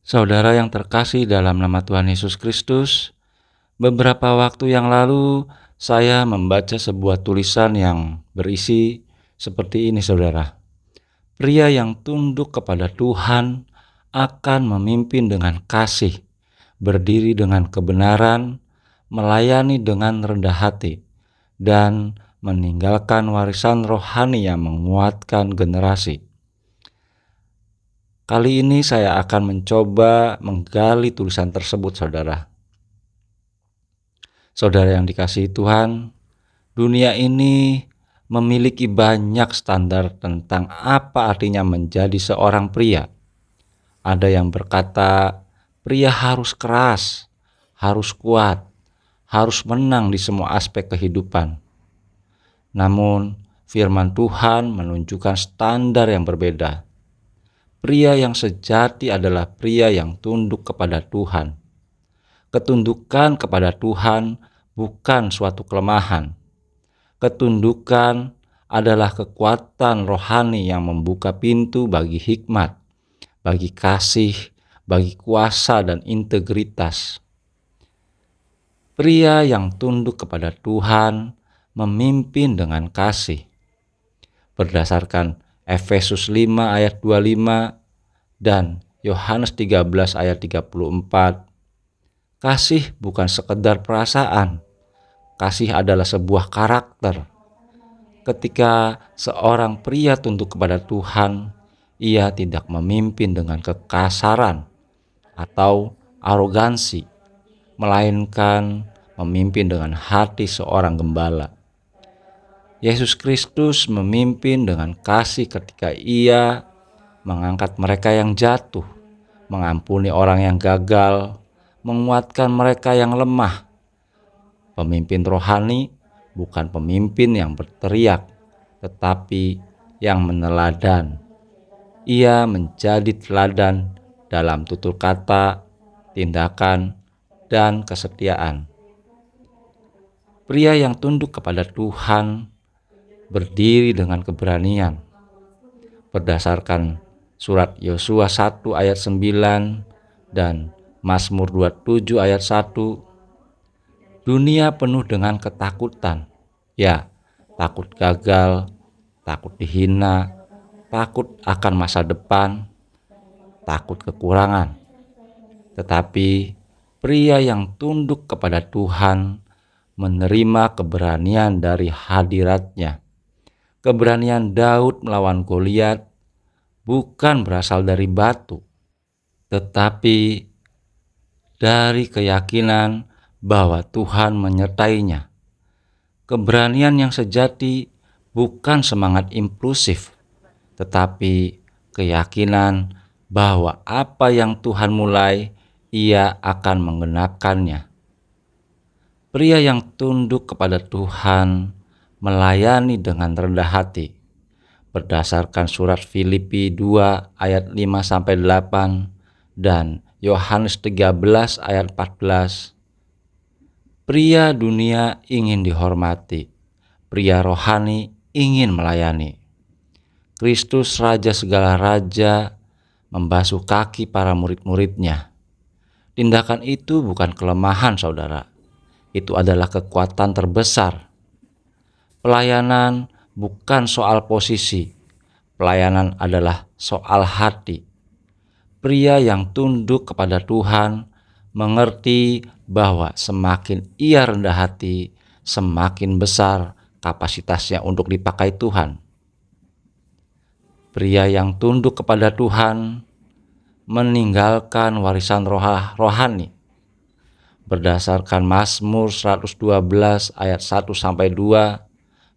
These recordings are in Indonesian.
Saudara yang terkasih dalam nama Tuhan Yesus Kristus, beberapa waktu yang lalu saya membaca sebuah tulisan yang berisi seperti ini, saudara. Pria yang tunduk kepada Tuhan akan memimpin dengan kasih, berdiri dengan kebenaran, melayani dengan rendah hati, dan meninggalkan warisan rohani yang menguatkan generasi. Kali ini saya akan mencoba menggali tulisan tersebut, saudara. Saudara yang dikasihi Tuhan, dunia ini memiliki banyak standar tentang apa artinya menjadi seorang pria. Ada yang berkata, pria harus keras, harus kuat, harus menang di semua aspek kehidupan. Namun, firman Tuhan menunjukkan standar yang berbeda. Pria yang sejati adalah pria yang tunduk kepada Tuhan. Ketundukan kepada Tuhan bukan suatu kelemahan. Ketundukan adalah kekuatan rohani yang membuka pintu bagi hikmat, bagi kasih, bagi kuasa dan integritas. Pria yang tunduk kepada Tuhan memimpin dengan kasih. Berdasarkan Efesus 5 ayat 25 dan Yohanes 13 ayat 34, kasih bukan sekedar perasaan. Kasih adalah sebuah karakter. Ketika seorang pria tunduk kepada Tuhan, ia tidak memimpin dengan kekasaran atau arogansi, melainkan memimpin dengan hati seorang gembala. Yesus Kristus memimpin dengan kasih ketika ia mengangkat mereka yang jatuh, mengampuni orang yang gagal, menguatkan mereka yang lemah. Pemimpin rohani bukan pemimpin yang berteriak, tetapi yang meneladan. Ia menjadi teladan dalam tutur kata, tindakan, dan kesetiaan. Pria yang tunduk kepada Tuhan berdiri dengan keberanian. Berdasarkan surat Yosua 1 ayat 9 dan Mazmur 27 ayat 1, dunia penuh dengan ketakutan. Ya, takut gagal, takut dihina, takut akan masa depan, takut kekurangan. Tetapi pria yang tunduk kepada Tuhan menerima keberanian dari hadiratnya. Keberanian Daud melawan Goliat bukan berasal dari batu, tetapi dari keyakinan bahwa Tuhan menyertainya. Keberanian yang sejati bukan semangat impulsif, tetapi keyakinan bahwa apa yang Tuhan mulai, ia akan menggenapkannya. Pria yang tunduk kepada Tuhan melayani dengan rendah hati. Berdasarkan surat Filipi 2 ayat 5-8 dan Yohanes 13 ayat 14. Pria dunia ingin dihormati, pria rohani ingin melayani. Kristus Raja segala raja membasuh kaki para murid-muridnya. Tindakan itu bukan kelemahan, saudara. Itu adalah kekuatan terbesar. Pelayanan bukan soal posisi. Pelayanan adalah soal hati. Pria yang tunduk kepada Tuhan mengerti bahwa semakin ia rendah hati, semakin besar kapasitasnya untuk dipakai Tuhan. Pria yang tunduk kepada Tuhan meninggalkan warisan rohani. Berdasarkan Mazmur 112 ayat 1-2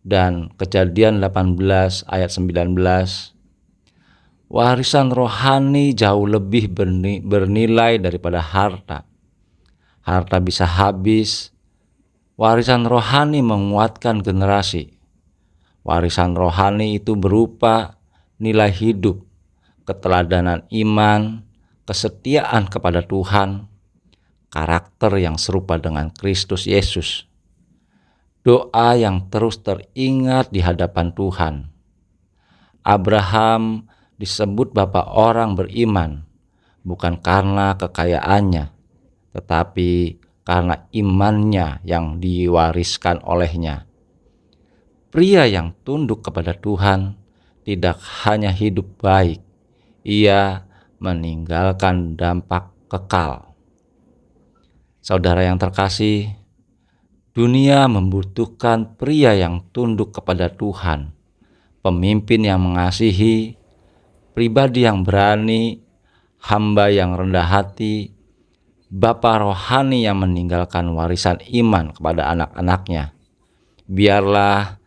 dan Kejadian 18 ayat 19, warisan rohani jauh lebih bernilai daripada harta. Harta bisa habis, warisan rohani menguatkan generasi. Warisan rohani itu berupa nilai hidup, keteladanan iman, kesetiaan kepada Tuhan, karakter yang serupa dengan Kristus Yesus. Doa yang terus teringat di hadapan Tuhan. Abraham disebut bapa orang beriman, bukan karena kekayaannya, tetapi karena imannya yang diwariskan olehnya. Pria yang tunduk kepada Tuhan tidak hanya hidup baik, ia meninggalkan dampak kekal. Saudara yang terkasih, dunia membutuhkan pria yang tunduk kepada Tuhan, pemimpin yang mengasihi, pribadi yang berani, hamba yang rendah hati, bapa rohani yang meninggalkan warisan iman kepada anak-anaknya. Biarlah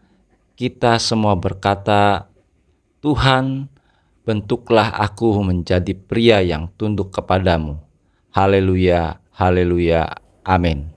kita semua berkata, Tuhan, bentuklah aku menjadi pria yang tunduk kepadamu. Haleluya, haleluya, amin.